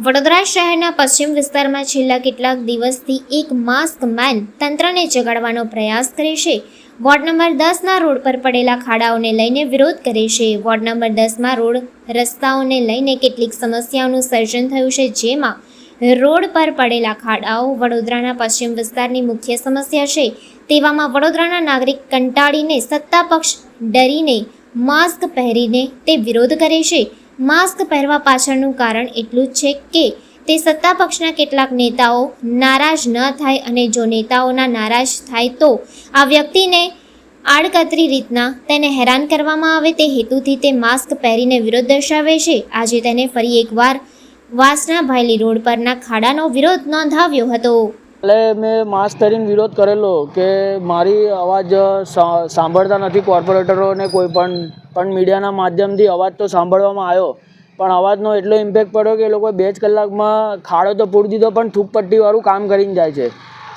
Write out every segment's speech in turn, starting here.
વડોદરા શહેરના પશ્ચિમ વિસ્તારમાં છેલ્લા કેટલાક દિવસથી એક માસ્ક મેન તંત્રને જગાડવાનો પ્રયાસ કરે છે. વોર્ડ નંબર 10ના રોડ પર પડેલા ખાડાઓને લઈને વિરોધ કરે છે. વોર્ડ નંબર 10માં રોડ રસ્તાઓને લઈને કેટલીક સમસ્યાઓનું સર્જન થયું છે, જેમાં રોડ પર પડેલા ખાડાઓ વડોદરાના પશ્ચિમ વિસ્તારની મુખ્ય સમસ્યા છે. તેવામાં વડોદરાના નાગરિક કંટાળીને સત્તા પક્ષ ડરીને માસ્ક પહેરીને તે વિરોધ કરે છે. માસ્ક પહેરવા પાછળનું કારણ એટલું જ છે કે તે સત્તા પક્ષના કેટલાક નેતાઓ નારાજ ન થાય, અને જો નેતાઓના નારાજ થાય તો આ વ્યક્તિને આડકતરી રીતના તેને હેરાન કરવામાં આવે તે હેતુથી તે માસ્ક પહેરીને વિરોધ દર્શાવે છે. આજે તેને ફરી એકવાર વાસણા ભાયલી રોડ પરના ખાડાનો વિરોધ નોંધાવ્યો હતો. એટલે મેં માસ્ક પહેરીને વિરોધ કરેલો કે મારી અવાજ સાંભળતા નથી કોર્પોરેટરો ને કોઈ પણ મીડિયાના માધ્યમથી અવાજ તો સાંભળવામાં આવ્યો, પણ અવાજનો એટલો ઇમ્પેક્ટ પડ્યો કે એ લોકોએ 2 જ કલાકમાં ખાડો તો પૂરી દીધો, પણ થૂકપટ્ટીવાળું કામ કરીને જાય છે.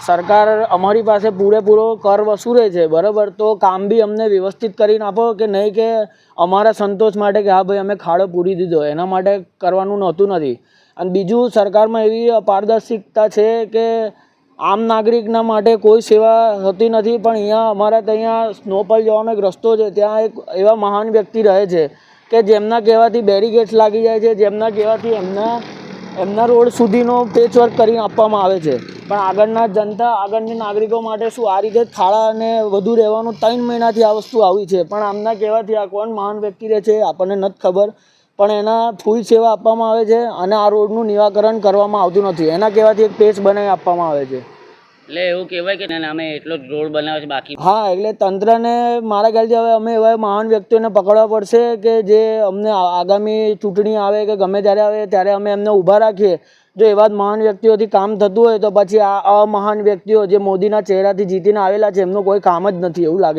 સરકાર અમારી પાસે પૂરેપૂરો કર વસૂલે છે, બરાબર, તો કામ બી અમને વ્યવસ્થિત કરીને આપો, કે નહીં કે અમારા સંતોષ માટે કે હા ભાઈ અમે ખાડો પૂરી દીધો, એના માટે કરવાનું નહોતું નથી. અને બીજું, સરકારમાં એવી અપારદર્શિકતા છે કે આમ નાગરિકના માટે કોઈ સેવા હોતી નથી. પણ અહીંયા અમારા ત્યાં સ્નોપલ જવાનો એક રસ્તો છે, ત્યાં એક એવા મહાન વ્યક્તિ રહે છે કે જેમના કહેવાથી બેરીગેટ્સ લાગી જાય છે, જેમના કહેવાથી એમના રોડ સુધીનો પેચવર્ક કરીને આપવામાં આવે છે. પણ આગળની નાગરિકો માટે શું આ રીતે ખાડા અને વધુ રહેવાનું 3 મહિનાથી આ વસ્તુ આવી છે, પણ આમના કહેવાથી આ કોણ મહાન વ્યક્તિ રહે છે આપણને નથી ખબર, પણ એના ફૂલ સેવા આપવામાં આવે છે અને આ રોડનું નિરાકરણ કરવામાં આવતું નથી. એના કહેવાથી એક પેચ બનાવી આપવામાં આવે છે. એટલે એવું કહેવાય કે અમે એટલો જ રોડ બનાવ્યો છે બાકી. હા, એટલે તંત્રને મારા ખ્યાલથી હવે અમે એવા મહાન વ્યક્તિઓને પકડવા પડશે કે જે અમને આગામી ચૂંટણી આવે કે ગમે ત્યારે આવે ત્યારે અમે એમને ઊભા રાખીએ. જો એવા જ મહાન વ્યક્તિઓથી કામ થતું હોય તો પછી આ મહાન વ્યક્તિઓ જે મોદીના ચહેરાથી જીતીને આવેલા છે એમનું કોઈ કામ જ નથી એવું લાગે છે.